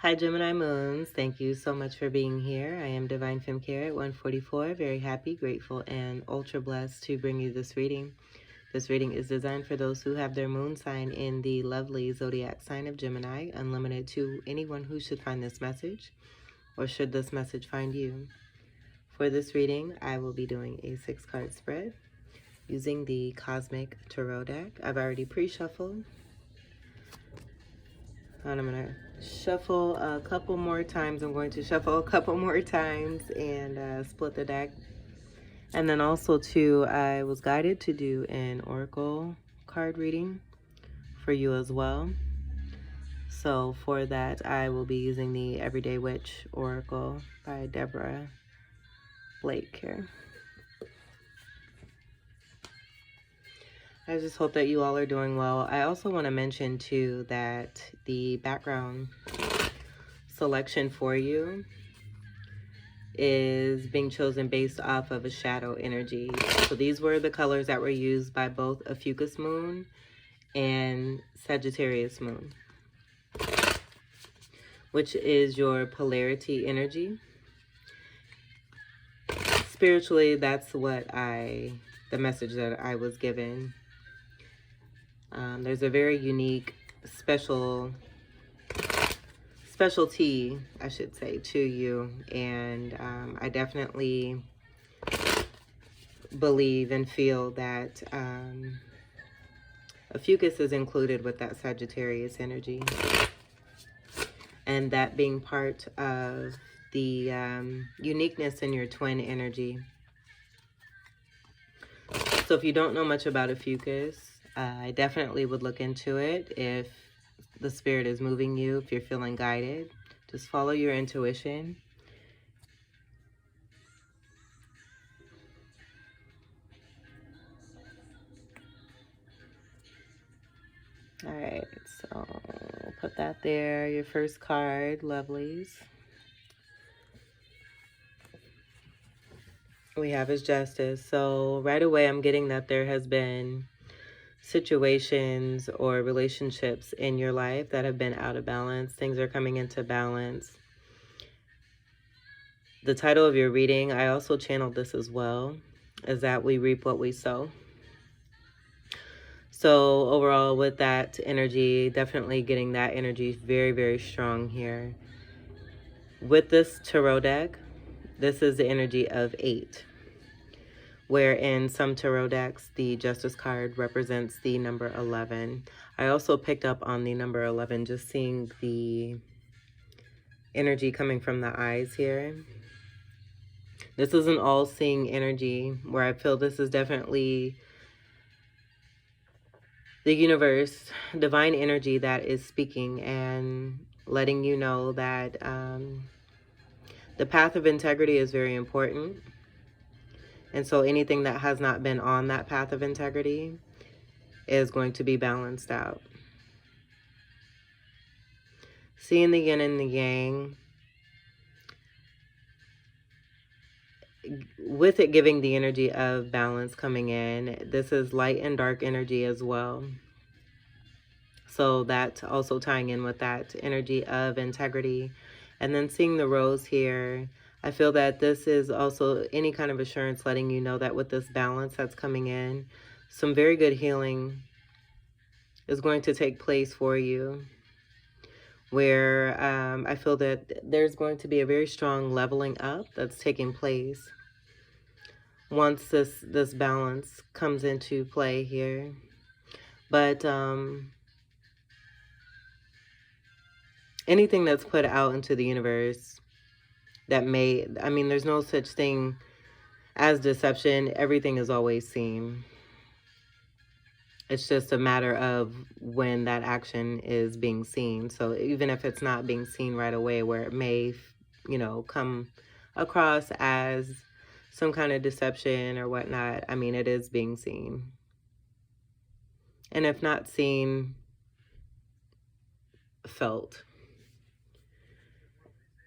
Hi, Gemini Moons. Thank you so much for being here. I am Divine Femme Care at 144. Very happy, grateful, and ultra blessed to bring you this reading. This reading is designed for those who have their moon sign in the lovely zodiac sign of Gemini, unlimited to anyone who should find this message, or should this message find you. For this reading, I will be doing a 6-card spread using the Cosmic Tarot deck. I've already pre-shuffled, and I'm going to shuffle a couple more times. I'm going to shuffle a couple more times and split the deck. And then also too, I was guided to do an oracle card reading for you as well. So for that, I will be using the Everyday Witch Oracle by Deborah Blake here. I just hope that you all are doing well. I also want to mention too that the background selection for you is being chosen based off of a shadow energy. So these were the colors that were used by both Ophiuchus Moon and Sagittarius Moon, which is your polarity energy. Spiritually, that's what the message that I was given. There's a very unique specialty, I should say, to you, and I definitely believe and feel that Ophiuchus is included with that Sagittarius energy, and that being part of the uniqueness in your twin energy. So if you don't know much about Ophiuchus, I definitely would look into it. If the spirit is moving you, if you're feeling guided, just follow your intuition. All right, so we'll put that there. Your first card, lovelies. We have is Justice. So right away, I'm getting that there has been situations or relationships in your life that have been out of balance. Things are coming into balance. The title of your reading, I also channeled this as well, is that we reap what we sow. So overall, with that energy, definitely getting that energy very, very strong here. With this tarot deck, this is the energy of 8, where in some tarot decks, the Justice card represents the number 11. I also picked up on the number 11, just seeing the energy coming from the eyes here. This is an all-seeing energy where I feel this is definitely the universe, divine energy that is speaking and letting you know that the path of integrity is very important. And so anything that has not been on that path of integrity is going to be balanced out. Seeing the yin and the yang, with it giving the energy of balance coming in, this is light and dark energy as well. So that's also tying in with that energy of integrity. And then seeing the rose here, I feel that this is also any kind of assurance letting you know that with this balance that's coming in, some very good healing is going to take place for you, where I feel that there's going to be a very strong leveling up that's taking place once this balance comes into play here. But anything that's put out into the universe that there's no such thing as deception. Everything is always seen. It's just a matter of when that action is being seen. So even if it's not being seen right away, where it may, come across as some kind of deception or whatnot, it is being seen. And if not seen, felt.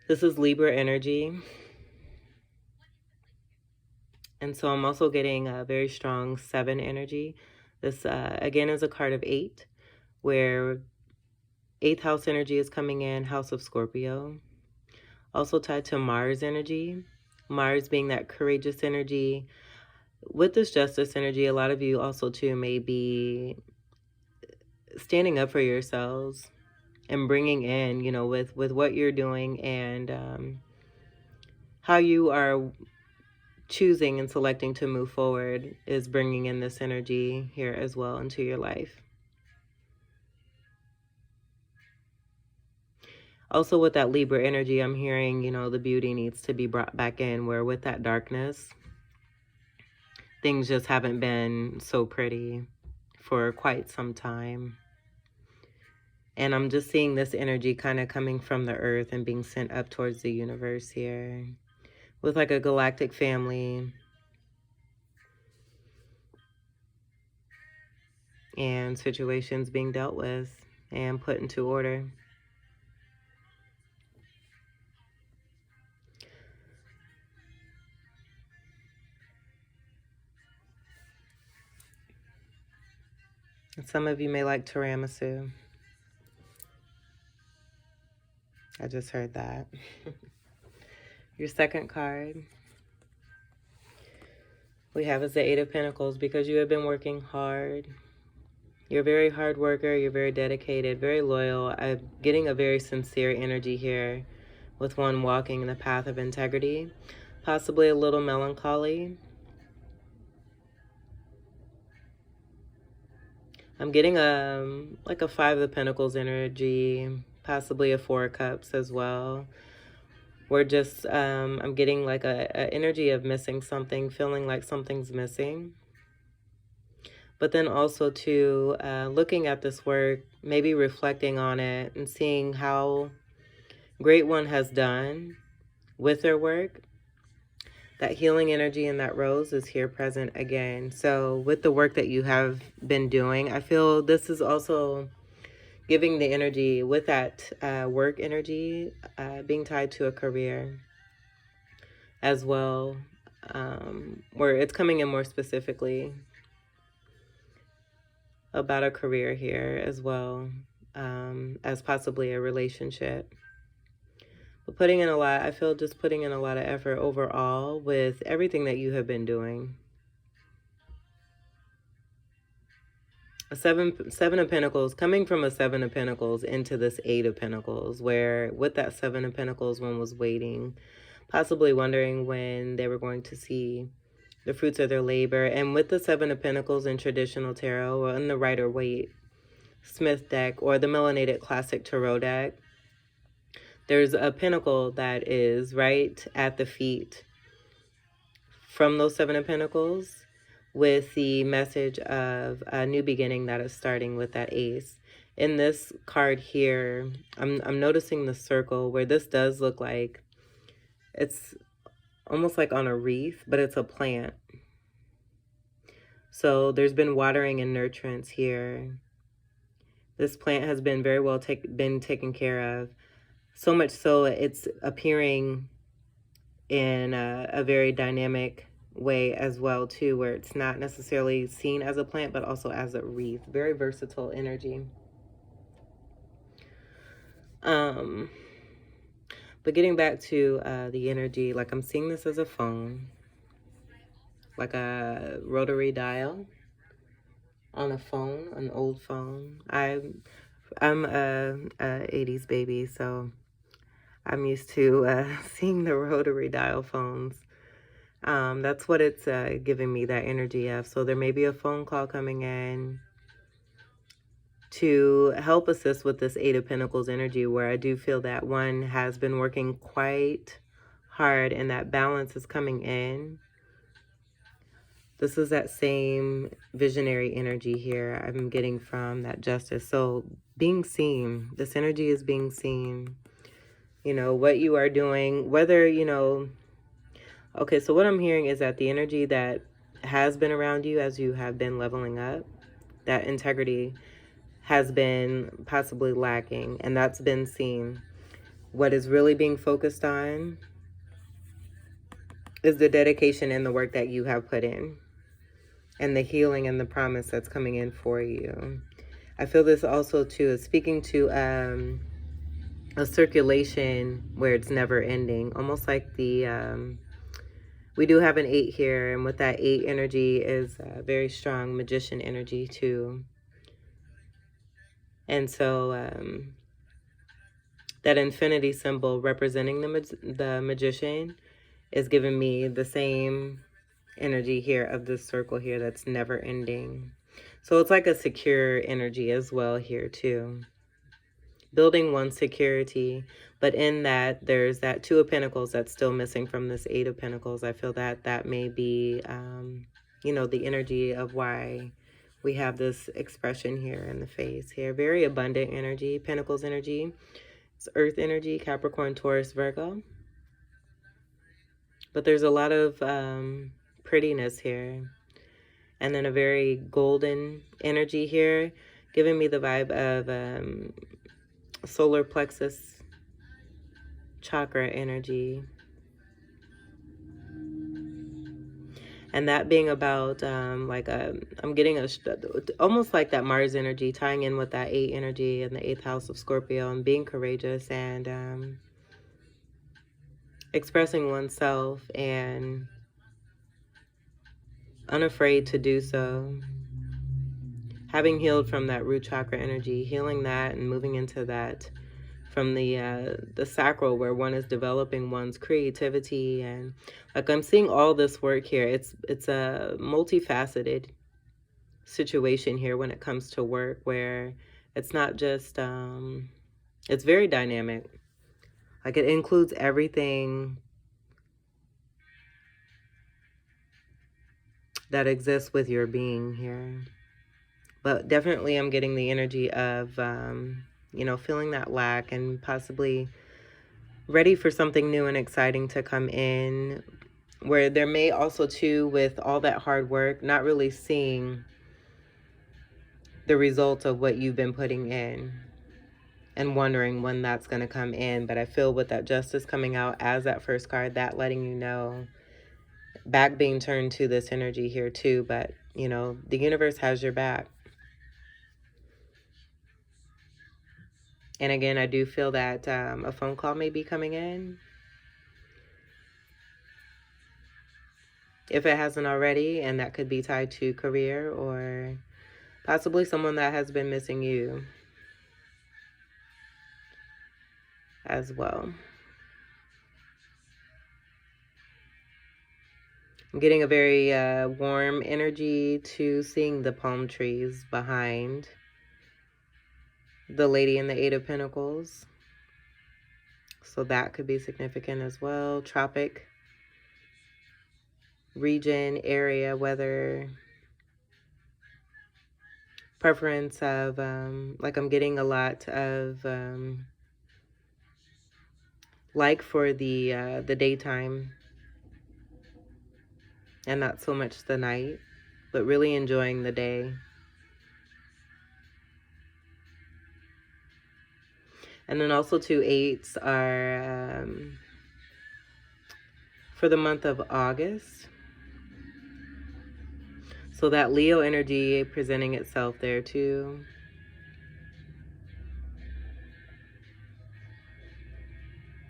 This is Libra energy. And so I'm also getting a very strong 7 energy. This, again, is a card of 8, where 8th house energy is coming in, House of Scorpio. Also tied to Mars energy. Mars being that courageous energy. With this Justice energy, a lot of you also too may be standing up for yourselves and bringing in, you know, with what you're doing and how you are choosing and selecting to move forward is bringing in this energy here as well into your life. Also with that Libra energy, I'm hearing, you know, the beauty needs to be brought back in, where with that darkness, things just haven't been so pretty for quite some time. And I'm just seeing this energy kind of coming from the earth and being sent up towards the universe here with like a galactic family and situations being dealt with and put into order. And some of you may like tiramisu. I just heard that. Your second card we have is the Eight of Pentacles, because you have been working hard. You're a very hard worker. You're very dedicated, very loyal. I'm getting a very sincere energy here with one walking in the path of integrity, possibly a little melancholy. I'm getting like a Five of Pentacles energy, possibly a Four of Cups as well. We're just, I'm getting like a energy of missing something, feeling like something's missing. But then also too, looking at this work, maybe reflecting on it and seeing how great one has done with their work. That healing energy in that rose is here present again. So with the work that you have been doing, I feel this is also giving the energy with that work energy being tied to a career as well, where it's coming in more specifically about a career here as well, as possibly a relationship. But putting in a lot, I feel just putting in a lot of effort overall with everything that you have been doing. A seven of Pentacles, coming from a Seven of Pentacles into this Eight of Pentacles, where with that Seven of Pentacles, one was waiting, possibly wondering when they were going to see the fruits of their labor. And with the Seven of Pentacles in traditional tarot, or in the Rider-Waite Smith deck, or the Melanated Classic Tarot deck, there's a pentacle that is right at the feet from those Seven of Pentacles, with the message of a new beginning that is starting with that Ace. In this card here, I'm noticing the circle, where this does look like it's almost like on a wreath, but it's a plant. So there's been watering and nurturance here. This plant has been very well been taken care of. So much so it's appearing in a very dynamic way as well too, where it's not necessarily seen as a plant, but also as a wreath. Very versatile energy. But getting back to the energy, like I'm seeing this as a phone, like a rotary dial on a phone, an old phone. I'm a 80s baby, so I'm used to seeing the rotary dial phones. That's what it's giving me that energy of. So there may be a phone call coming in to help assist with this Eight of Pentacles energy, where I do feel that one has been working quite hard and that balance is coming in. This is that same visionary energy here I'm getting from that Justice. So being seen, this energy is being seen. You know, what you are doing, whether, you know, okay, so what I'm hearing is that the energy that has been around you as you have been leveling up, that integrity has been possibly lacking, and that's been seen. What is really being focused on is the dedication and the work that you have put in, and the healing and the promise that's coming in for you. I feel this also too is speaking to a circulation where it's never ending, almost like the we do have an 8 here, and with that 8 energy is very strong magician energy too. And so that infinity symbol representing the magician is giving me the same energy here of this circle here that's never ending. So it's like a secure energy as well here too. Building one's security, but in that there's that 2 of Pentacles that's still missing from this 8 of Pentacles. I feel that that may be, you know, the energy of why we have this expression here in the face here. Very abundant energy, Pentacles energy. It's Earth energy, Capricorn, Taurus, Virgo. But there's a lot of prettiness here. And then a very golden energy here, giving me the vibe of solar plexus chakra energy. And that being about I'm getting almost like that Mars energy tying in with that 8 energy in the 8th house of Scorpio, and being courageous and expressing oneself and unafraid to do so. Having healed from that root chakra energy, healing that and moving into that from the sacral, where one is developing one's creativity. And like I'm seeing all this work here. It's a multifaceted situation here when it comes to work, where it's not just it's very dynamic. Like it includes everything that exists with your being here. But definitely I'm getting the energy of you know, feeling that lack and possibly ready for something new and exciting to come in, where there may also too, with all that hard work, not really seeing the results of what you've been putting in and wondering when that's going to come in. But I feel with that Justice coming out as that first card, that letting you know, back being turned to this energy here too. But you know, the universe has your back. And again, I do feel that a phone call may be coming in, if it hasn't already, and that could be tied to career or possibly someone that has been missing you as well. I'm getting a very warm energy to seeing the palm trees behind the lady in the 8 of Pentacles. So that could be significant as well. Tropic region, area, weather, preference of, like I'm getting a lot of, like for the daytime and not so much the night, but really enjoying the day. And then also 2 8s are for the month of August. So that Leo energy presenting itself there too.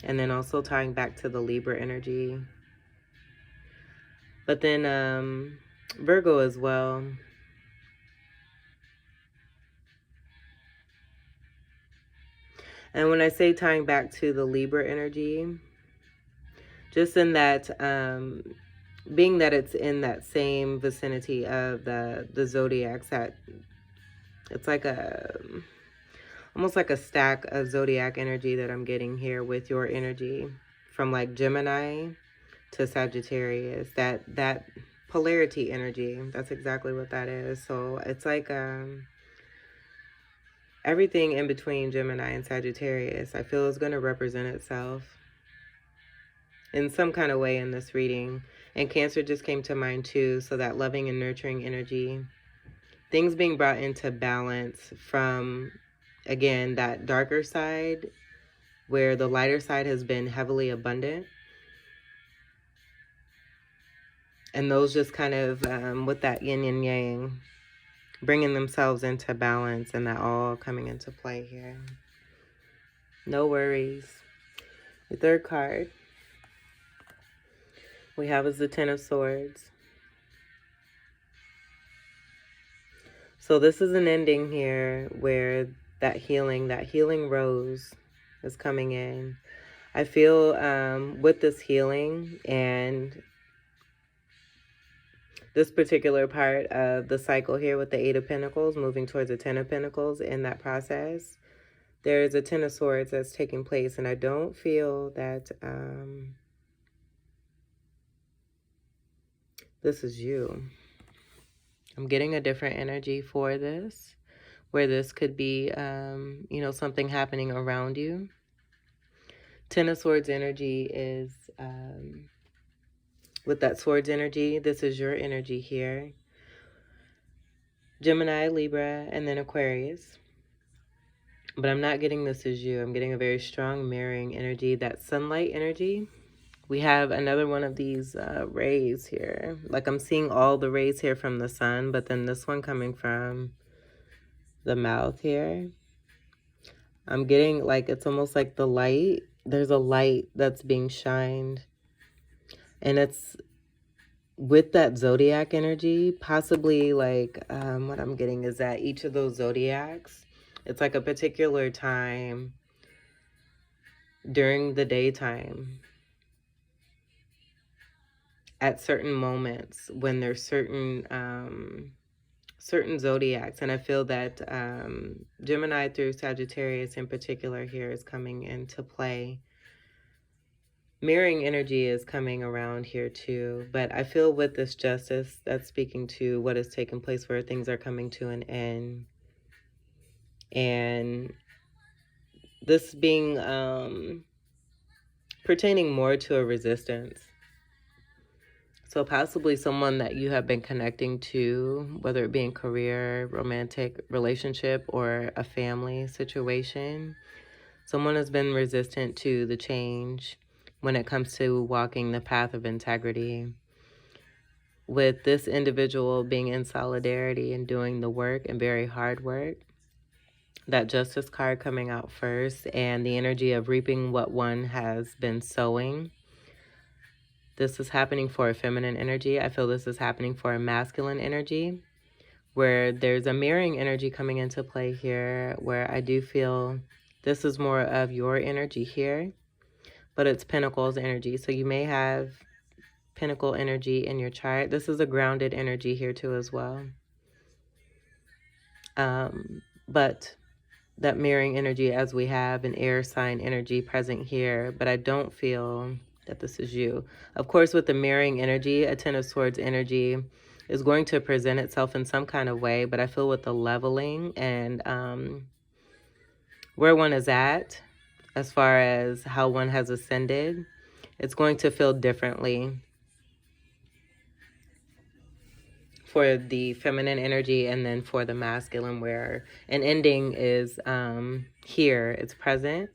And then also tying back to the Libra energy. But then Virgo as well. And when I say tying back to the Libra energy, just in that, being that it's in that same vicinity of the zodiacs, that it's like almost like a stack of zodiac energy that I'm getting here with your energy, from like Gemini to Sagittarius, that polarity energy. That's exactly what that is. So it's like everything in between Gemini and Sagittarius, I feel, is going to represent itself in some kind of way in this reading. And Cancer just came to mind too. So that loving and nurturing energy, things being brought into balance from, again, that darker side, where the lighter side has been heavily abundant. And those just kind of, with that yin and yang, bringing themselves into balance, and that all coming into play here. No worries. The third card we have is the Ten of Swords. So this is an ending here where that healing rose is coming in. I feel with this healing and this particular part of the cycle here with the Eight of Pentacles moving towards the Ten of Pentacles in that process, there is a Ten of Swords that's taking place, and I don't feel that this is you. I'm getting a different energy for this, where this could be, you know, something happening around you. Ten of Swords energy is, with that Swords energy, this is your energy here. Gemini, Libra, and then Aquarius. But I'm not getting this as you. I'm getting a very strong mirroring energy, that sunlight energy. We have another one of these rays here. Like I'm seeing all the rays here from the sun, but then this one coming from the mouth here. I'm getting like, it's almost like the light. There's a light that's being shined. And it's with that zodiac energy, possibly like what I'm getting is that each of those zodiacs, it's like a particular time during the daytime at certain moments when there's certain zodiacs. And I feel that Gemini through Sagittarius in particular here is coming into play. Mirroring energy is coming around here too, but I feel with this justice, that's speaking to what has taken place where things are coming to an end. And this being pertaining more to a resistance. So possibly someone that you have been connecting to, whether it be in career, romantic relationship, or a family situation. Someone has been resistant to the change when it comes to walking the path of integrity. With this individual being in solidarity and doing the work and very hard work. That Justice card coming out first, and the energy of reaping what one has been sowing. This is happening for a feminine energy. I feel this is happening for a masculine energy, where there's a mirroring energy coming into play here, where I do feel this is more of your energy here, but it's Pentacles energy. So you may have Pentacle energy in your chart. This is a grounded energy here too as well. But that mirroring energy, as we have an air sign energy present here, but I don't feel that this is you. Of course, with the mirroring energy, a Ten of Swords energy is going to present itself in some kind of way, but I feel with the leveling and where one is at, as far as how one has ascended, it's going to feel differently for the feminine energy, and then for the masculine, where an ending is here, it's present,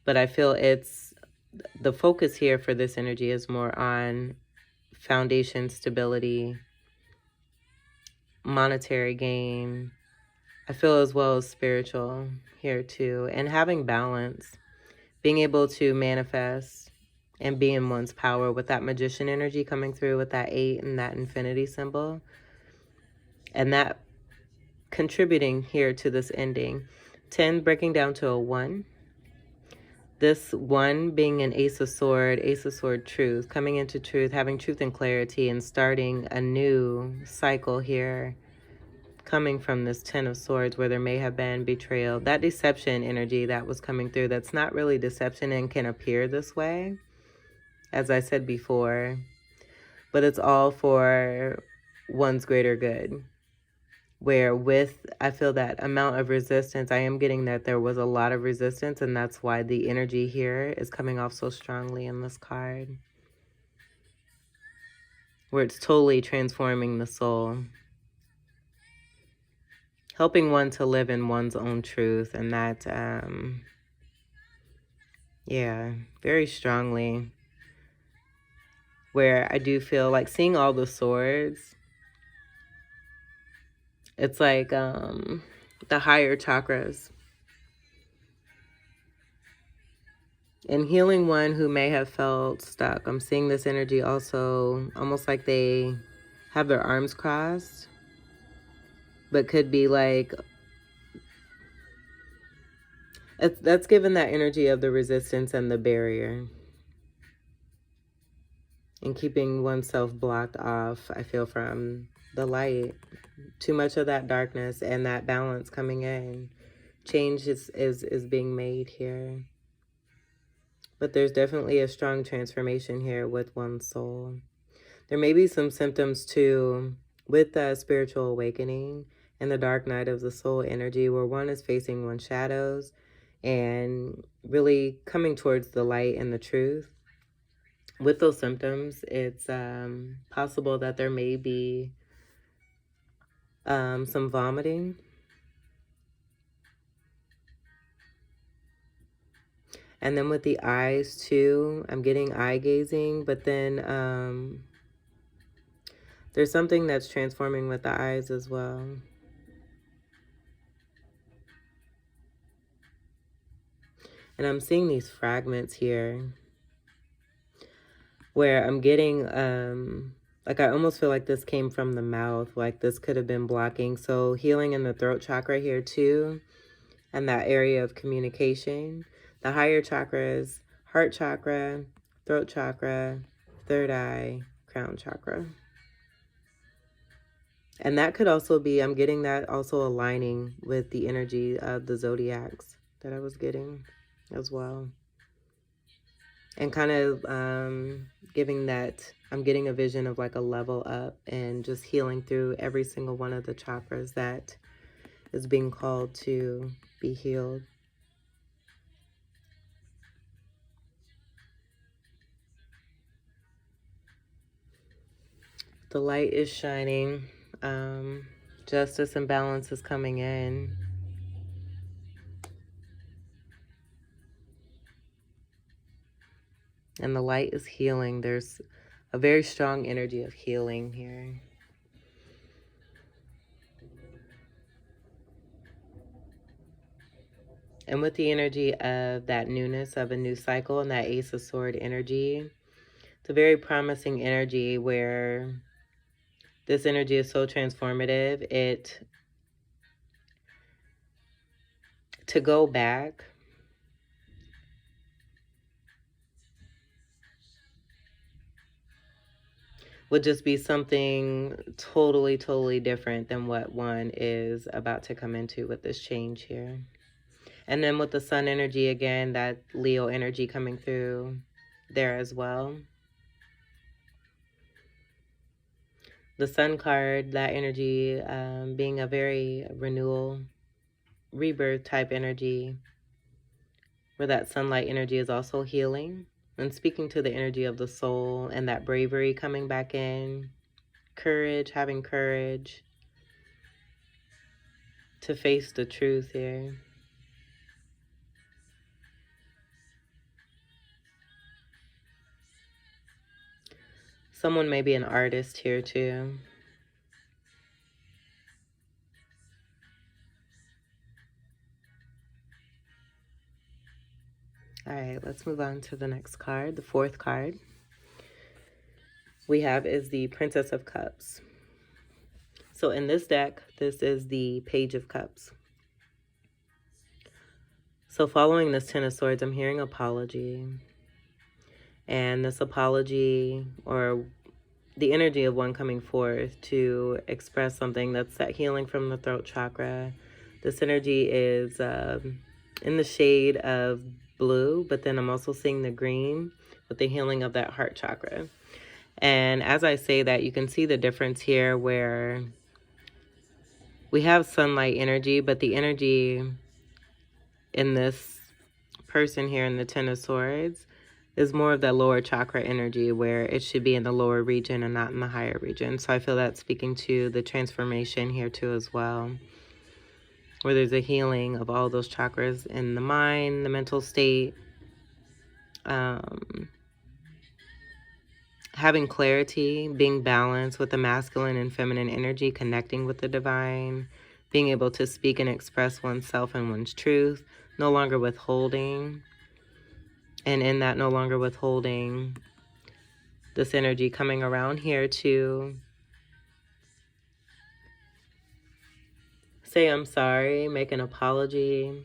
but I feel it's the focus here for this energy is more on foundation stability, monetary gain. I feel as well as spiritual here too, and having balance, being able to manifest and be in one's power with that magician energy coming through with that 8 and that infinity symbol. And that contributing here to this ending. 10 breaking down to a 1. This 1 being an Ace of Sword truth, coming into truth, having truth and clarity, and starting a new cycle here, coming from this 10 of Swords, where there may have been betrayal. That deception energy that was coming through, that's not really deception and can appear this way, as I said before, but it's all for one's greater good. Where with, I feel that amount of resistance, I am getting that there was a lot of resistance, and that's why the energy here is coming off so strongly in this card. Where it's totally transforming the soul. Helping one to live in one's own truth, and that, yeah, very strongly. Where I do feel like seeing all the swords, It's like the higher chakras. And healing one who may have felt stuck. I'm seeing this energy also almost like they have their arms crossed, but could be like, that's given that energy of the resistance and the barrier. And keeping oneself blocked off, I feel, from the light. Too much of that darkness and that balance coming in. Change is being made here. But there's definitely a strong transformation here with one's soul. There may be some symptoms too with the spiritual awakening and the dark night of the soul energy where one is facing one's shadows and really coming towards the light and the truth. With those symptoms, it's possible that there may be some vomiting. And then with the eyes too, I'm getting eye gazing, but then there's something that's transforming with the eyes as well. And I'm seeing these fragments here where I'm getting, like I almost feel like this came from the mouth, like this could have been blocking. So healing in the throat chakra here too, and that area of communication. The higher chakras, heart chakra, throat chakra, third eye, crown chakra. And that could also be, I'm getting that also aligning with the energy of the zodiacs that I was getting as well. And kind of giving that, I'm getting a vision of like a level up and just healing through every single one of the chakras that is being called to be healed. The light is shining. Justice and balance is coming in. And the light is healing. There's a very strong energy of healing here. And with the energy of that newness of a new cycle and that Ace of Sword energy, it's a very promising energy where this energy is so transformative. To go back would just be something totally, totally different than what one is about to come into with this change here. And then with the sun energy again, that Leo energy coming through there as well. The sun card, that energy being a very renewal, rebirth type energy, where that sunlight energy is also healing and speaking to the energy of the soul and that bravery coming back in, courage, having courage to face the truth here. Someone may be an artist here too. All right, let's move on to the next card. The fourth card we have is the Princess of Cups. So in this deck, this is the Page of Cups. So following this Ten of Swords, I'm hearing apology. And this apology, or the energy of one coming forth to express something, that's that healing from the throat chakra. This energy is in the shade of blue, but then I'm also seeing the green with the healing of that heart chakra. And as I say that, you can see the difference here where we have sunlight energy, but the energy in this person here in the Ten of Swords is more of that lower chakra energy where it should be in the lower region and not in the higher region. So I feel that's speaking to the transformation here too as well, where there's a healing of all those chakras in the mind, the mental state, having clarity, being balanced with the masculine and feminine energy, connecting with the divine, being able to speak and express oneself and one's truth, no longer withholding. And in that no longer withholding, this energy coming around here to say I'm sorry, make an apology,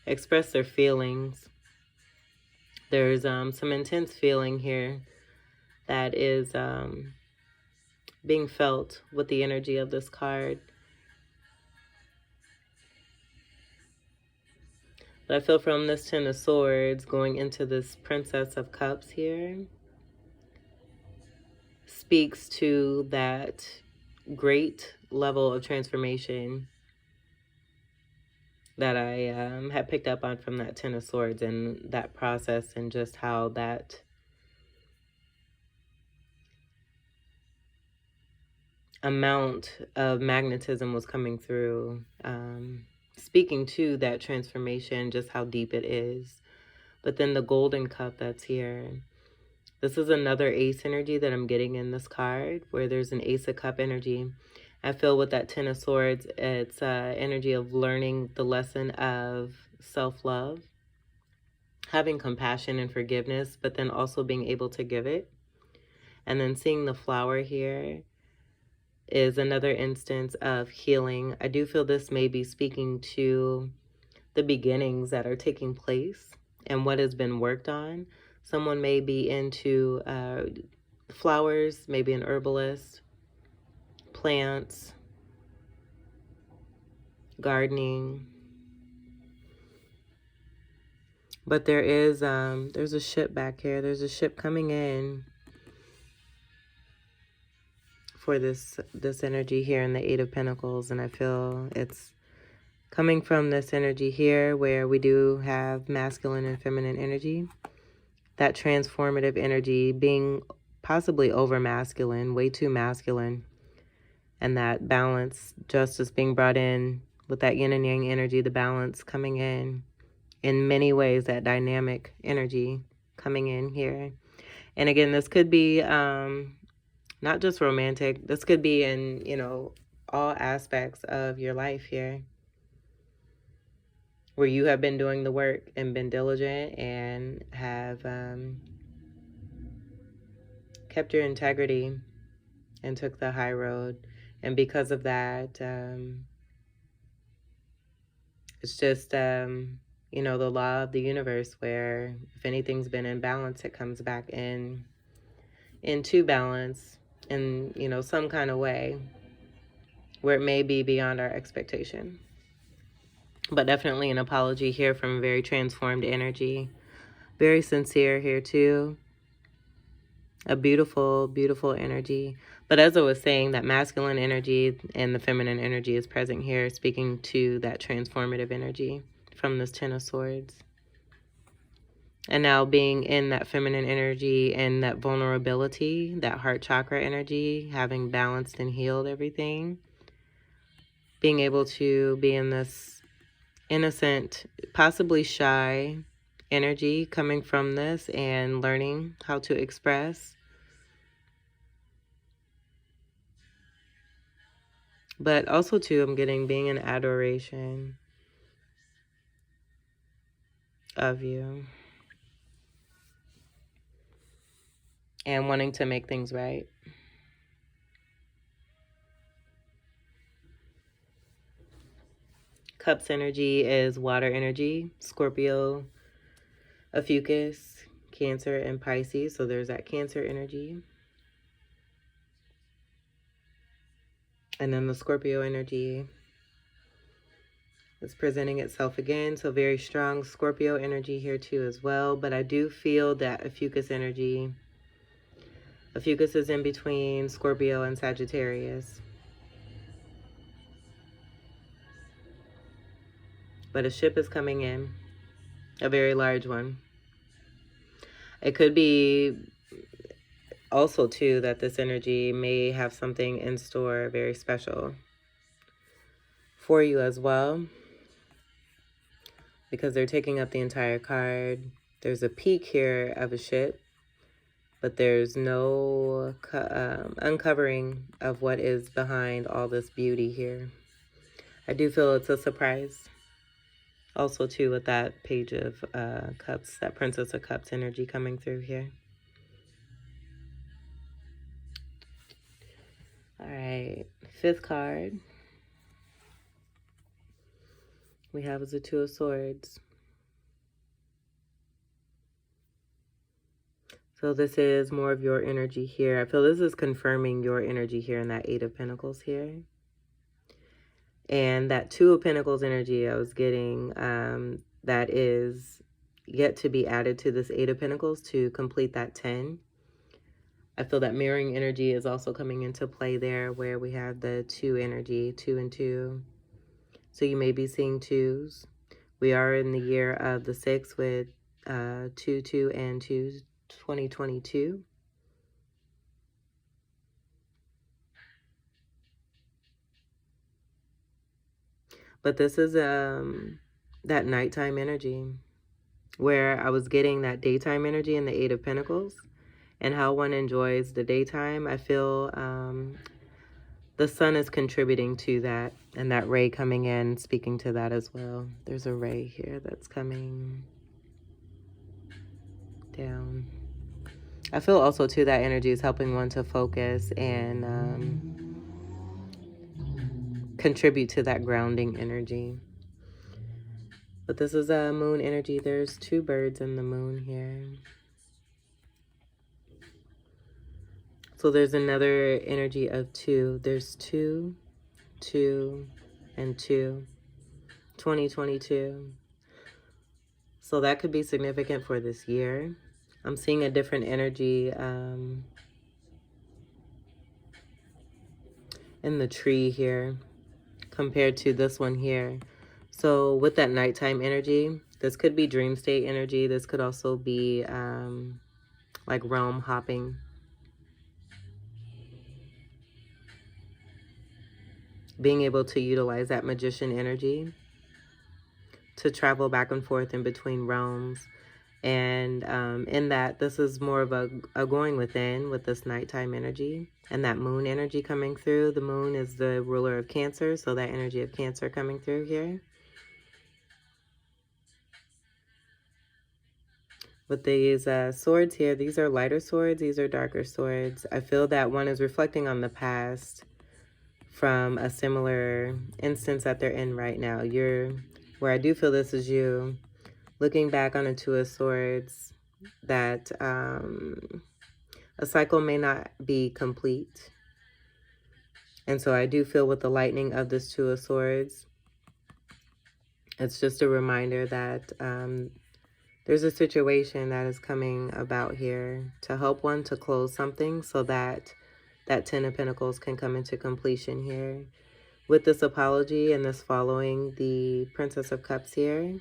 express their feelings. There's some intense feeling here that is being felt with the energy of this card. But I feel from this Ten of Swords going into this Princess of Cups here speaks to that great level of transformation that I had picked up on from that Ten of Swords, and that process, and just how that amount of magnetism was coming through, speaking to that transformation, just how deep it is. But then the Golden Cup that's here, this is another ace energy that I'm getting in this card, where there's an Ace of Cup energy. I feel with that Ten of Swords, it's energy of learning the lesson of self-love, having compassion and forgiveness, but then also being able to give it. And then seeing the flower here is another instance of healing. I do feel this may be speaking to the beginnings that are taking place and what has been worked on. Someone may be into flowers, maybe an herbalist, plants, gardening. But there is there's a ship back here. There's a ship coming in for this energy here in the Eight of Pentacles, and I feel it's coming from this energy here where we do have masculine and feminine energy. That transformative energy being possibly over masculine, way too masculine. And that balance, justice being brought in with that yin and yang energy, the balance coming in many ways, that dynamic energy coming in here. And again, this could be not just romantic. This could be in, you know, all aspects of your life here, where you have been doing the work and been diligent and have kept your integrity and took the high road. And because of that, it's just, you know, the law of the universe, where if anything's been in balance, it comes back into balance in, you know, some kind of way, where it may be beyond our expectation. But definitely an apology here from very transformed energy. Very sincere here too. A beautiful, beautiful energy. But as I was saying, that masculine energy and the feminine energy is present here, speaking to that transformative energy from this Ten of Swords. And now being in that feminine energy and that vulnerability, that heart chakra energy, having balanced and healed everything. Being able to be in this innocent, possibly shy energy coming from this, and learning how to express. But also too, I'm getting being in adoration of you and wanting to make things right. Cups energy is water energy, Scorpio, Ophiuchus, Cancer, and Pisces. So there's that Cancer energy. And then the Scorpio energy is presenting itself again. So very strong Scorpio energy here too as well. But I do feel that Ophiuchus energy, Ophiuchus is in between Scorpio and Sagittarius. But a ship is coming in, a very large one. It could be also too that this energy may have something in store very special for you as well, because they're taking up the entire card. There's a peak here of a ship, but there's no uncovering of what is behind all this beauty here. I do feel it's a surprise. Also, too, with that Page of Cups, that Princess of Cups energy coming through here. All right, 5th card we have is the Two of Swords. So this is more of your energy here. I feel this is confirming your energy here in that 8 of Pentacles here. And that 2 of Pentacles energy I was getting, that is yet to be added to this 8 of Pentacles to complete that 10. I feel that mirroring energy is also coming into play there, where we have the 2 energy, 2 and 2. So you may be seeing 2s. We are in the year of the 6 with 2, 2, and 2, 2022. But this is that nighttime energy, where I was getting that daytime energy in the 8 of Pentacles, and how one enjoys the daytime. I feel the sun is contributing to that, and that ray coming in, speaking to that as well. There's a ray here that's coming down. I feel also, too, that energy is helping one to focus and contribute to that grounding energy. But this is a moon energy. There's 2 birds in the moon here. So there's another energy of 2. There's 2, 2, and 2. 2022. So that could be significant for this year. I'm seeing a different energy in the tree here compared to this one here. So with that nighttime energy, this could be dream state energy. This could also be like realm hopping. Being able to utilize that magician energy to travel back and forth in between realms. And in that, this is more of a going within with this nighttime energy. And that moon energy coming through. The moon is the ruler of Cancer, so that energy of Cancer coming through here. With these swords here, these are lighter swords, these are darker swords. I feel that one is reflecting on the past from a similar instance that they're in right now. Where I do feel this is you, looking back on a 2 of Swords, that a cycle may not be complete. And so I do feel with the lightning of this 2 of Swords, it's just a reminder that there's a situation that is coming about here to help one to close something, so that that 10 of Pentacles can come into completion here. With this apology and this following the Princess of Cups here.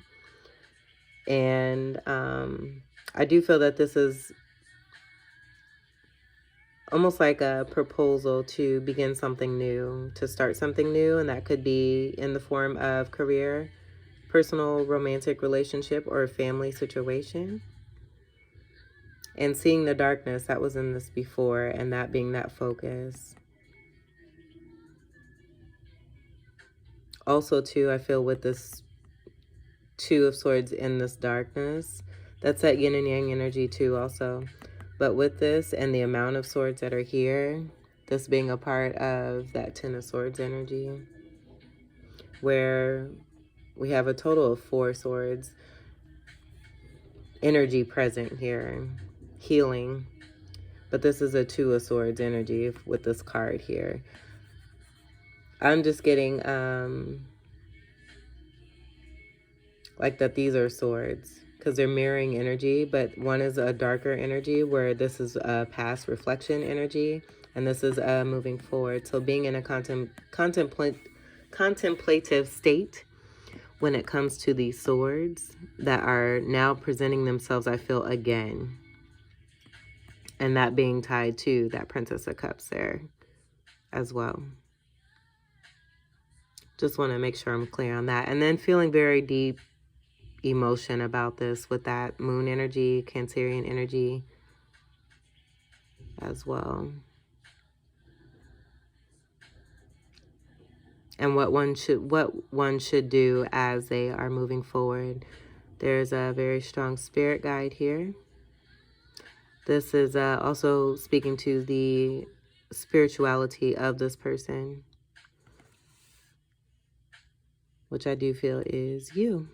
And I do feel that this is almost like a proposal to begin something new, to start something new. And that could be in the form of career, personal romantic relationship, or a family situation. And seeing the darkness that was in this before, and that being that focus. Also, too, I feel with this 2 of Swords in this darkness, that's that yin and yang energy too also. But with this and the amount of swords that are here, this being a part of that 10 of Swords energy, where we have a total of 4 swords energy present here, healing. But this is a 2 of Swords energy with this card here. I'm just getting like that these are swords, because they're mirroring energy, but one is a darker energy, where this is a past reflection energy, and this is moving forward. So being in a contemplative state when it comes to these swords that are now presenting themselves, I feel, again. And that being tied to that Princess of Cups there as well. Just want to make sure I'm clear on that. And then feeling very deep emotion about this with that moon energy, Cancerian energy, as well. And what one should do as they are moving forward. There's a very strong spirit guide here. This is also speaking to the spirituality of this person, which I do feel is you.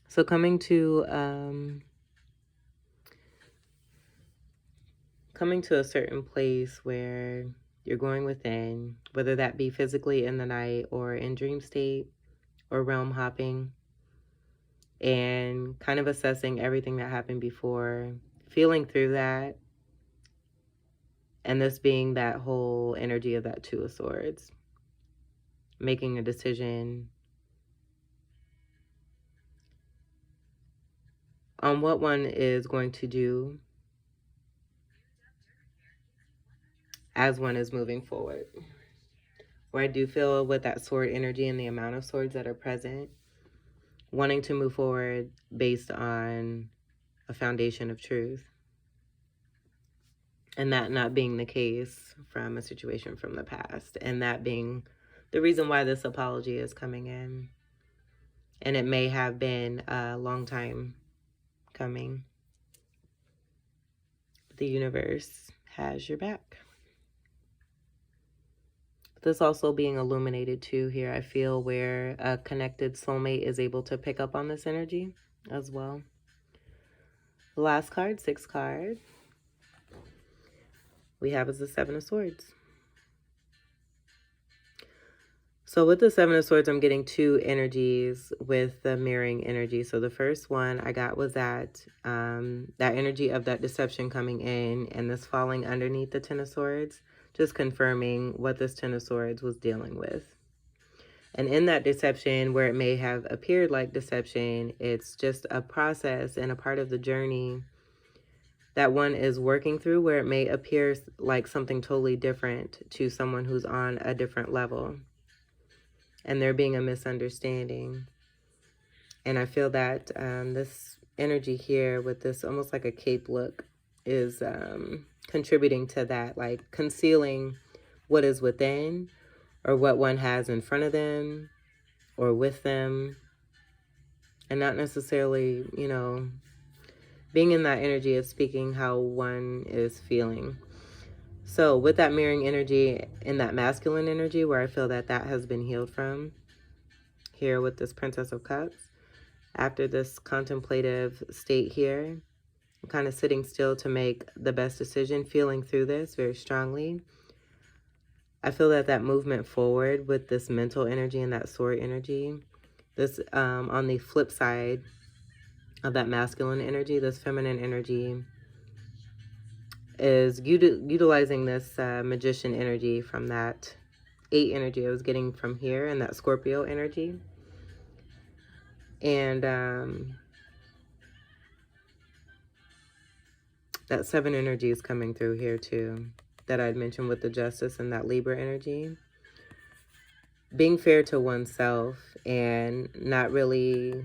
So coming to a certain place where you're going within, whether that be physically in the night or in dream state or realm hopping, and kind of assessing everything that happened before, feeling through that, and this being that whole energy of that Two of Swords, making a decision on what one is going to do as one is moving forward. Where I do feel with that sword energy and the amount of swords that are present, wanting to move forward based on a foundation of truth. And that not being the case from a situation from the past. And that being the reason why this apology is coming in. And it may have been a long time coming. The universe has your back. This also being illuminated too here, I feel, where a connected soulmate is able to pick up on this energy as well. The last card, 6th card, we have is the 7 of Swords. So with the 7 of Swords, I'm getting 2 energies with the mirroring energy. So the first one I got was that energy of that deception coming in and this falling underneath the 10 of Swords, just confirming what this 10 of Swords was dealing with. And in that deception, where it may have appeared like deception, it's just a process and a part of the journey that one is working through, where it may appear like something totally different to someone who's on a different level. And there being a misunderstanding. And I feel that this energy here with this almost like a cape look is contributing to that, like concealing what is within or what one has in front of them or with them, and not necessarily, you know, being in that energy of speaking how one is feeling. So with that mirroring energy and that masculine energy, where I feel that that has been healed from, here with this Princess of Cups, after this contemplative state here, I'm kind of sitting still to make the best decision, feeling through this very strongly. I feel that that movement forward with this mental energy and that sword energy, this on the flip side of that masculine energy, this feminine energy is utilizing this magician energy from that 8 energy I was getting from here, and that Scorpio energy. And that 7 energy is coming through here too, that I'd mentioned with the Justice and that Libra energy. Being fair to oneself and not really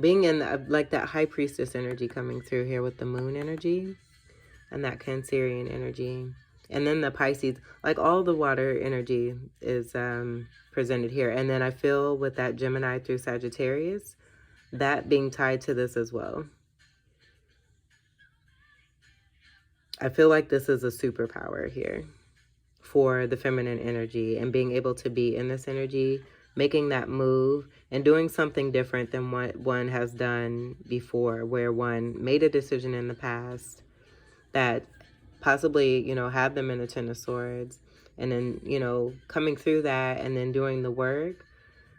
being in like that High Priestess energy coming through here with the Moon energy and that Cancerian energy. And then the Pisces, like all the water energy is presented here. And then I feel with that Gemini through Sagittarius, that being tied to this as well. I feel like this is a superpower here for the feminine energy, and being able to be in this energy, making that move and doing something different than what one has done before, where one made a decision in the past that possibly, you know, had them in the 10 of Swords, and then, you know, coming through that and then doing the work,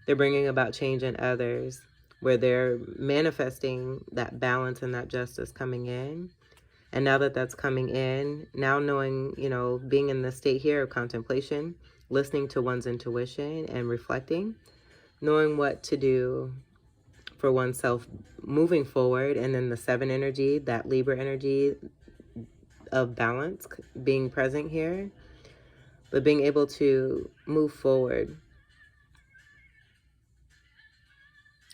they're bringing about change in others, where they're manifesting that balance and that justice coming in. And now that that's coming in, now knowing, you know, being in the state here of contemplation, listening to one's intuition and reflecting, knowing what to do for oneself moving forward. And then the 7 energy, that Libra energy of balance being present here, but being able to move forward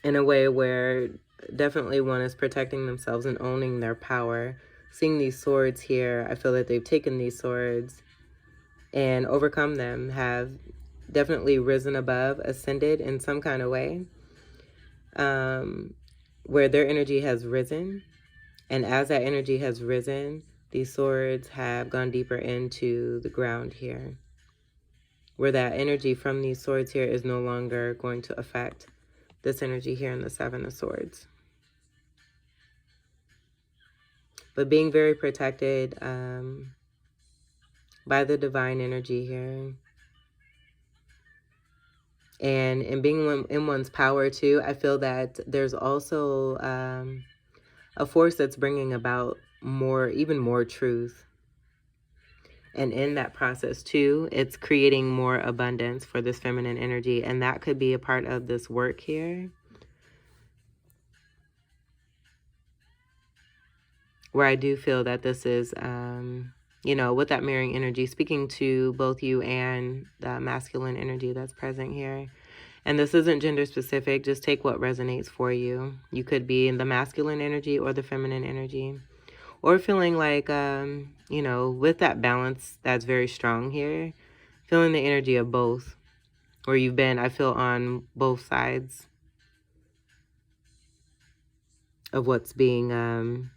in a way where definitely one is protecting themselves and owning their power. Seeing these swords here, I feel that they've taken these swords and overcome them, have definitely risen above, ascended in some kind of way, where their energy has risen. And as that energy has risen, these swords have gone deeper into the ground here, where that energy from these swords here is no longer going to affect this energy here in the Seven of Swords. But being very protected by the divine energy here. And in being in one's power too, I feel that there's also a force that's bringing about even more truth. And in that process too, it's creating more abundance for this feminine energy. And that could be a part of this work here, where I do feel that this is, you know, with that mirroring energy, speaking to both you and the masculine energy that's present here. And this isn't gender specific, just take what resonates for you. You could be in the masculine energy or the feminine energy, or feeling like, you know, with that balance that's very strong here, feeling the energy of both, where you've been, I feel, on both sides of what's being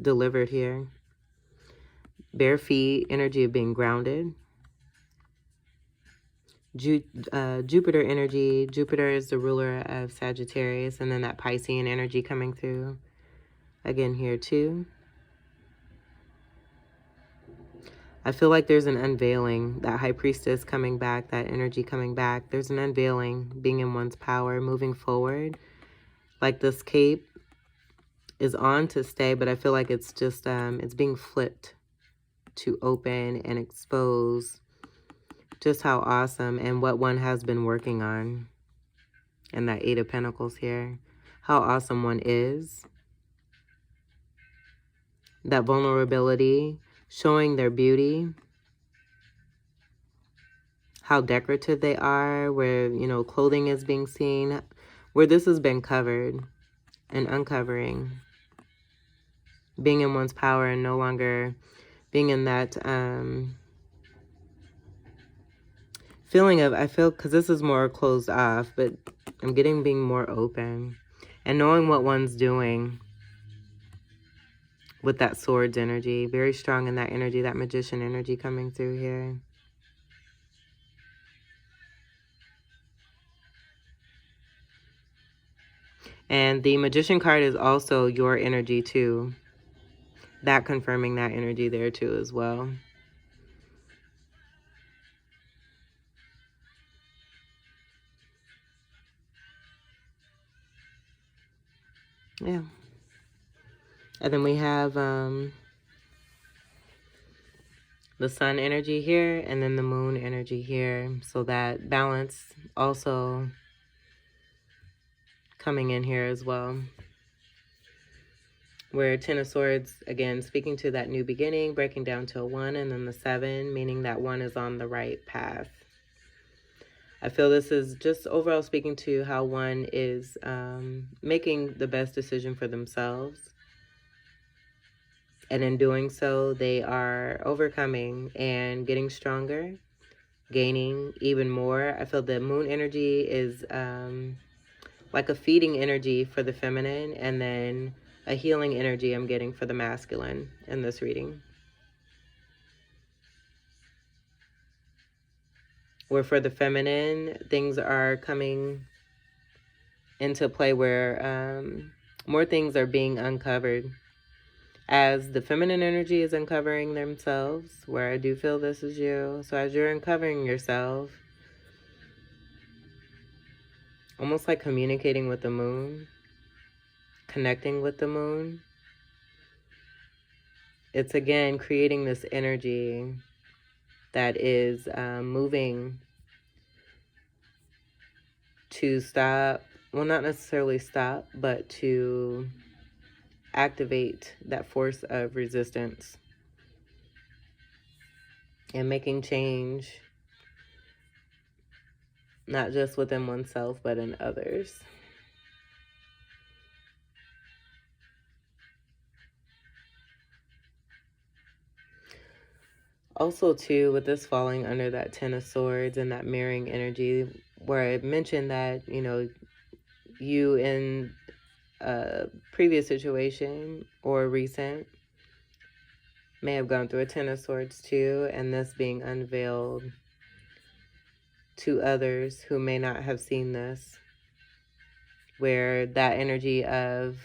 delivered here. Bare feet, energy of being grounded. Jupiter energy. Jupiter is the ruler of Sagittarius, and then that Piscean energy coming through again here too. I feel like there's an unveiling, that High Priestess coming back, that energy coming back. There's an unveiling, being in one's power, moving forward. Like this cape is on to stay, but I feel like it's just, it's being flipped to open and expose just how awesome and what one has been working on. And that Eight of Pentacles here, how awesome one is. That vulnerability, showing their beauty, how decorative they are, where, you know, clothing is being seen, where this has been covered and uncovering, being in one's power and no longer being in that feeling of, I feel, because this is more closed off, but I'm getting being more open and knowing what one's doing with that swords energy, very strong in that energy, that magician energy coming through here. And the magician card is also your energy too. That confirming that energy there too as well. Yeah. And then we have the sun energy here and then the moon energy here. So that balance also coming in here as well. Where Ten of Swords, again, speaking to that new beginning, breaking down to a 1, and then the 7, meaning that one is on the right path. I feel this is just overall speaking to how one is making the best decision for themselves. And in doing so, they are overcoming and getting stronger, gaining even more. I feel the moon energy is like a feeding energy for the feminine, and then a healing energy I'm getting for the masculine in this reading. Where for the feminine, things are coming into play where more things are being uncovered. As the feminine energy is uncovering themselves, where I do feel this is you. So as you're uncovering yourself, almost like communicating with the moon, connecting with the moon, it's again creating this energy that is moving to stop, well, not necessarily stop, but to activate that force of resistance and making change, not just within oneself, but in others. Also, too, with this falling under that Ten of Swords and that mirroring energy, where I mentioned that, you know, you in a previous situation or recent may have gone through a Ten of Swords too, and this being unveiled to others who may not have seen this, where that energy of,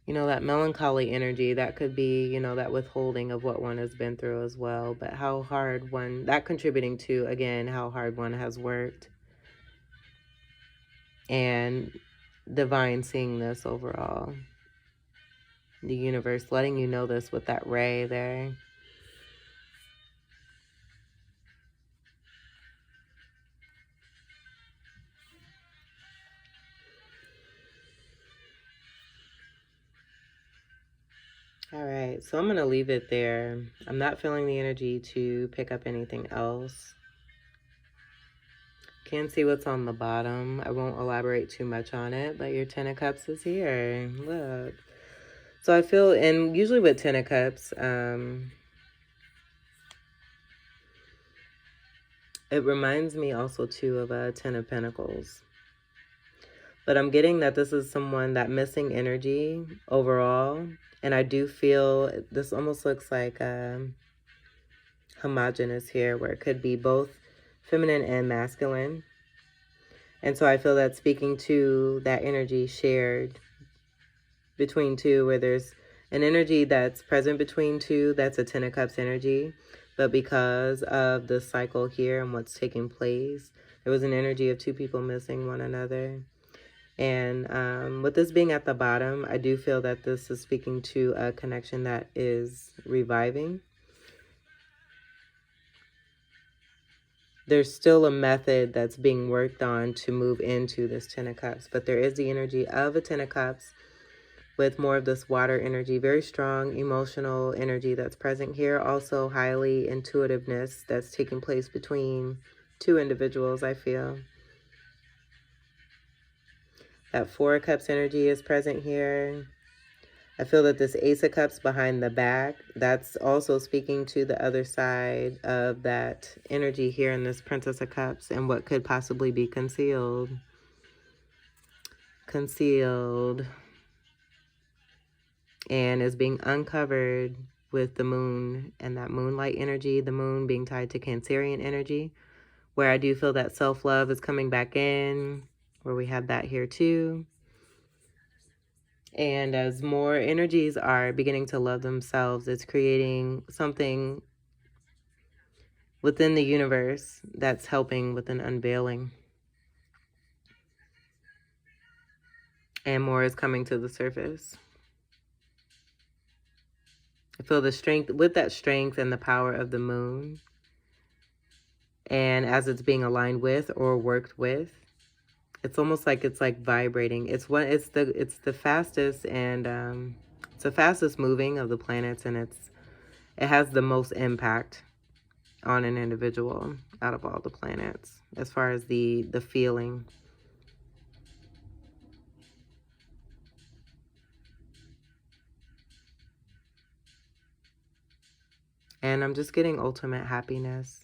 you know, that melancholy energy, that could be, you know, that withholding of what one has been through as well, but how hard one, that contributing to, again, how hard one has worked, and divine seeing this overall. The universe letting you know this with that ray there. All right, so I'm going to leave it there. I'm not feeling the energy to pick up anything else. Can't see what's on the bottom. I won't elaborate too much on it, but your Ten of Cups is here. Look. So I feel, and usually with Ten of Cups, it reminds me also too of a Ten of Pentacles. But I'm getting that this is someone, that missing energy overall. And I do feel this almost looks like homogenous here, where it could be both feminine and masculine. And so I feel that speaking to that energy shared between two, where there's an energy that's present between two, that's a Ten of Cups energy. But because of the cycle here and what's taking place, there was an energy of two people missing one another. And with this being at the bottom, I do feel that this is speaking to a connection that is reviving. There's still a method that's being worked on to move into this Ten of Cups, but there is the energy of a Ten of Cups with more of this water energy, very strong emotional energy that's present here. Also highly intuitiveness that's taking place between two individuals, I feel. That Four of Cups energy is present here. I feel that this Ace of Cups behind the back, that's also speaking to the other side of that energy here in this Princess of Cups and what could possibly be concealed. Concealed. And is being uncovered with the moon and that moonlight energy, the moon being tied to Cancerian energy, where I do feel that self-love is coming back in, where we have that here too. And as more energies are beginning to love themselves, it's creating something within the universe that's helping with an unveiling. And more is coming to the surface. I feel the strength, with that strength and the power of the moon, and as it's being aligned with or worked with, it's almost like it's like vibrating. It's the fastest, and it's the fastest moving of the planets, and it has the most impact on an individual out of all the planets as far as the feeling. And I'm just getting ultimate happiness,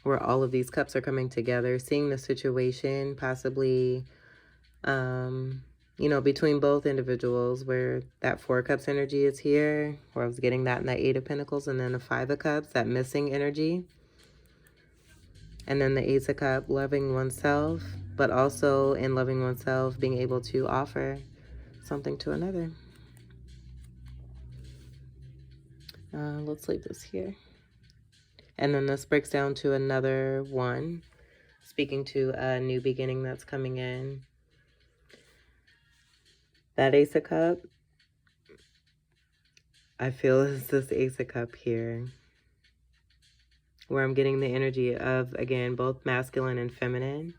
where all of these cups are coming together, seeing the situation possibly, you know, between both individuals, where that Four of Cups energy is here, where I was getting that in that Eight of Pentacles, and then the Five of Cups, that missing energy. And then the Ace of Cups, loving oneself, but also in loving oneself, being able to offer something to another. Let's leave this here. And then this breaks down to another one, speaking to a new beginning that's coming in. That Ace of Cups, I feel is this Ace of Cups here, where I'm getting the energy of, again, both masculine and feminine.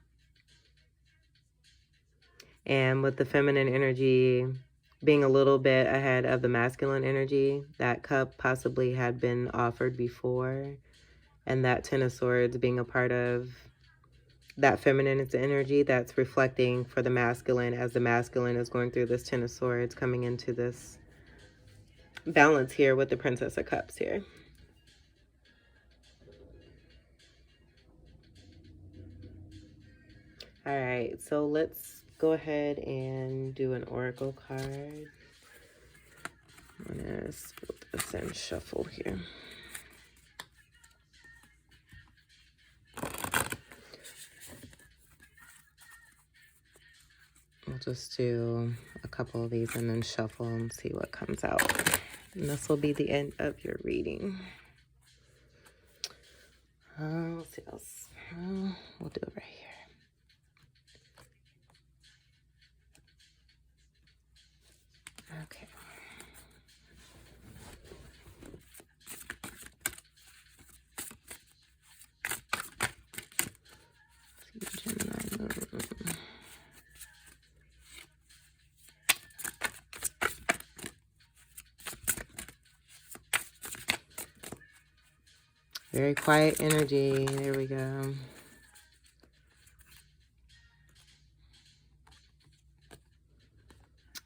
And with the feminine energy being a little bit ahead of the masculine energy, that cup possibly had been offered before. And that Ten of Swords being a part of that feminine energy that's reflecting for the masculine, as the masculine is going through this Ten of Swords, coming into this balance here with the Princess of Cups here. All right, so let's go ahead and do an oracle card. I'm gonna split this and shuffle here. We'll just do a couple of these and then shuffle and see what comes out. And this will be the end of your reading. Let's see what else. We'll do it right here. Okay. Gemini moon. Very quiet energy. There we go.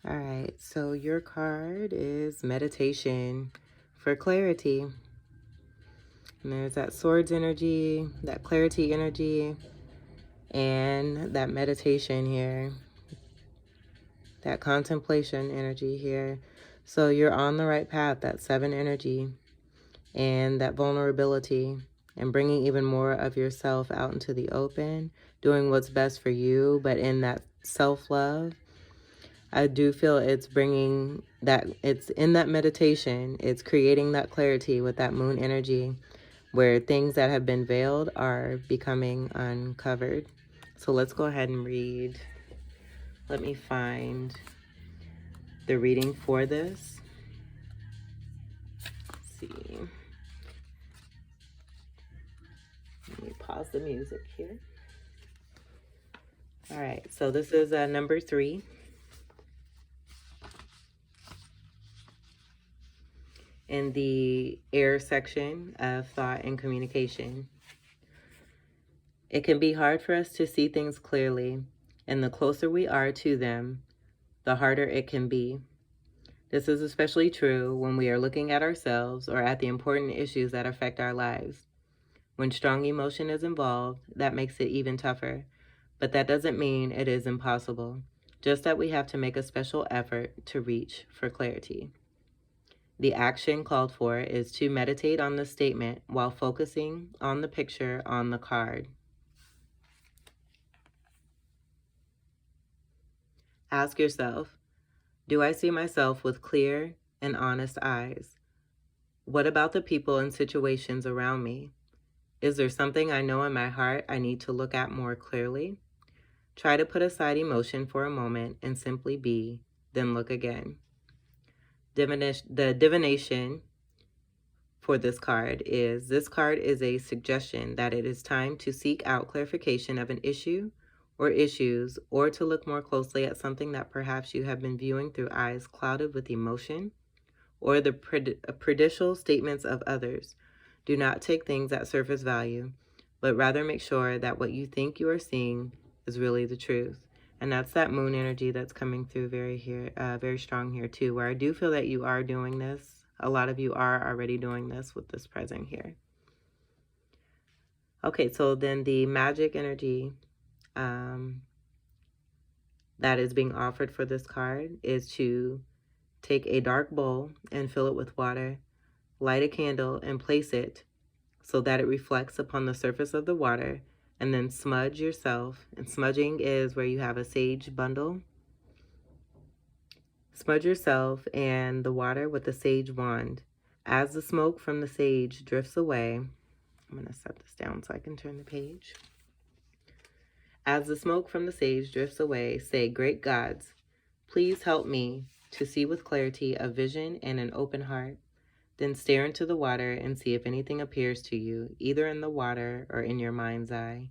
All right, so your card is meditation for clarity. And there's that swords energy, that clarity energy, and that meditation here, that contemplation energy here. So you're on the right path, that 7 energy, and that vulnerability, and bringing even more of yourself out into the open, doing what's best for you, but in that self-love. I do feel it's bringing that, it's in that meditation, it's creating that clarity with that moon energy, where things that have been veiled are becoming uncovered. So let's go ahead and read. Let me find the reading for this. Let's see. Let me pause the music here. All right, so this is number 3. In the air section of thought and communication. It can be hard for us to see things clearly, and the closer we are to them, the harder it can be. This is especially true when we are looking at ourselves or at the important issues that affect our lives. When strong emotion is involved, that makes it even tougher, but that doesn't mean it is impossible, just that we have to make a special effort to reach for clarity. The action called for is to meditate on the statement while focusing on the picture on the card. Ask yourself, do I see myself with clear and honest eyes? What about the people and situations around me? Is there something I know in my heart I need to look at more clearly? Try to put aside emotion for a moment and simply be, then look again. The divination for this card is a suggestion that it is time to seek out clarification of an issue or issues, or to look more closely at something that perhaps you have been viewing through eyes clouded with emotion or the prejudicial statements of others. Do not take things at surface value, but rather make sure that what you think you are seeing is really the truth. And that's that moon energy that's coming through very strong here too, where I do feel that you are doing this. A lot of you are already doing this with this present here. Okay, so then the magic energy that is being offered for this card is to take a dark bowl and fill it with water, light a candle and place it so that it reflects upon the surface of the water, and then smudge yourself. And smudging is where you have a sage bundle. Smudge yourself and the water with the sage wand. As the smoke from the sage drifts away, I'm going to set this down so I can turn the page. As the smoke from the sage drifts away, say, "Great gods, please help me to see with clarity a vision and an open heart." Then stare into the water and see if anything appears to you, either in the water or in your mind's eye.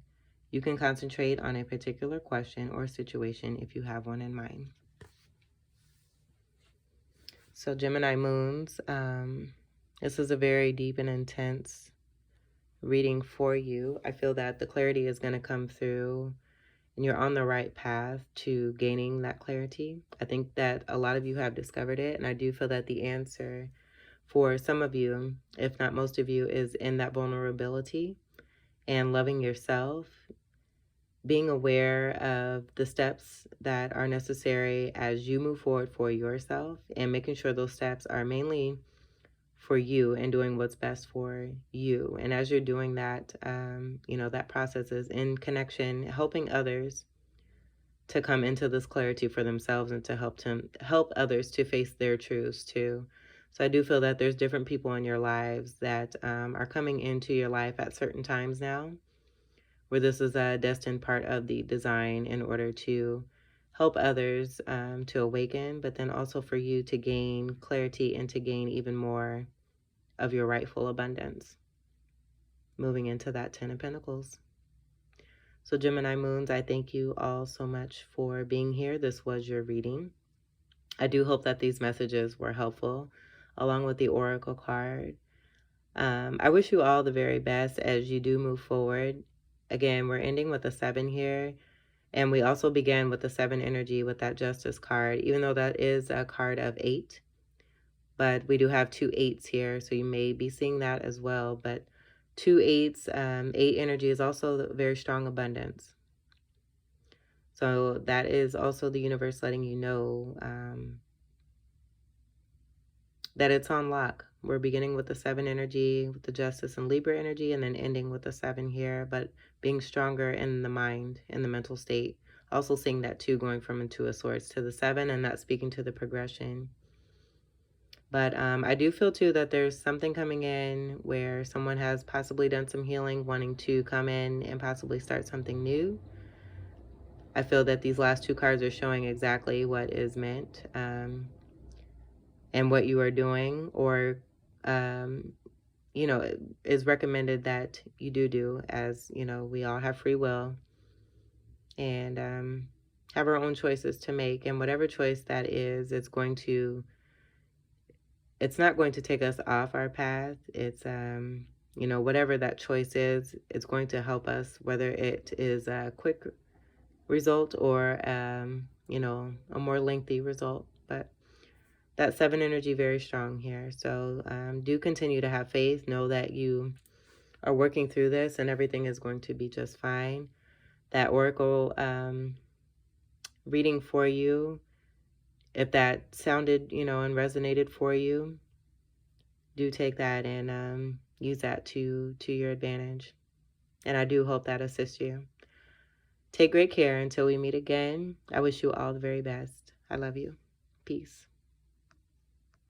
You can concentrate on a particular question or situation if you have one in mind. So Gemini moons, this is a very deep and intense reading for you. I feel that the clarity is going to come through and you're on the right path to gaining that clarity. I think that a lot of you have discovered it, and I do feel that the answer for some of you, if not most of you, is in that vulnerability and loving yourself, being aware of the steps that are necessary as you move forward for yourself, and making sure those steps are mainly for you and doing what's best for you. And as you're doing that, that process is in connection, helping others to come into this clarity for themselves and to help others to face their truths too. So I do feel that there's different people in your lives that are coming into your life at certain times now, where this is a destined part of the design in order to help others to awaken, but then also for you to gain clarity and to gain even more of your rightful abundance. Moving into that 10 of Pentacles. So Gemini moons, I thank you all so much for being here. This was your reading. I do hope that these messages were helpful, along with the Oracle card. I wish you all the very best as you do move forward. Again, we're ending with a 7 here, and we also began with the 7 energy with that Justice card, even though that is a card of 8. But we do have 2 8s here, so you may be seeing that as well. But 2 8s, 8 energy is also very strong abundance. So that is also the universe letting you know that it's on lock. We're beginning with the 7 energy, with the Justice and Libra energy, and then ending with the 7 here, but being stronger in the mind, in the mental state. Also seeing that too, going from a 2 of Swords to the 7, and that's speaking to the progression. But I do feel too that there's something coming in where someone has possibly done some healing, wanting to come in and possibly start something new. I feel that these last 2 cards are showing exactly what is meant and what you are doing, or, is recommended that you do, as, we all have free will and have our own choices to make. And whatever choice that is, it's not going to take us off our path. It's, whatever that choice is, it's going to help us, whether it is a quick result or, a more lengthy result. But that 7 energy, very strong here. So do continue to have faith. Know that you are working through this and everything is going to be just fine. That Oracle reading for you, if that sounded, and resonated for you, do take that and use that to your advantage. And I do hope that assists you. Take great care until we meet again. I wish you all the very best. I love you. Peace.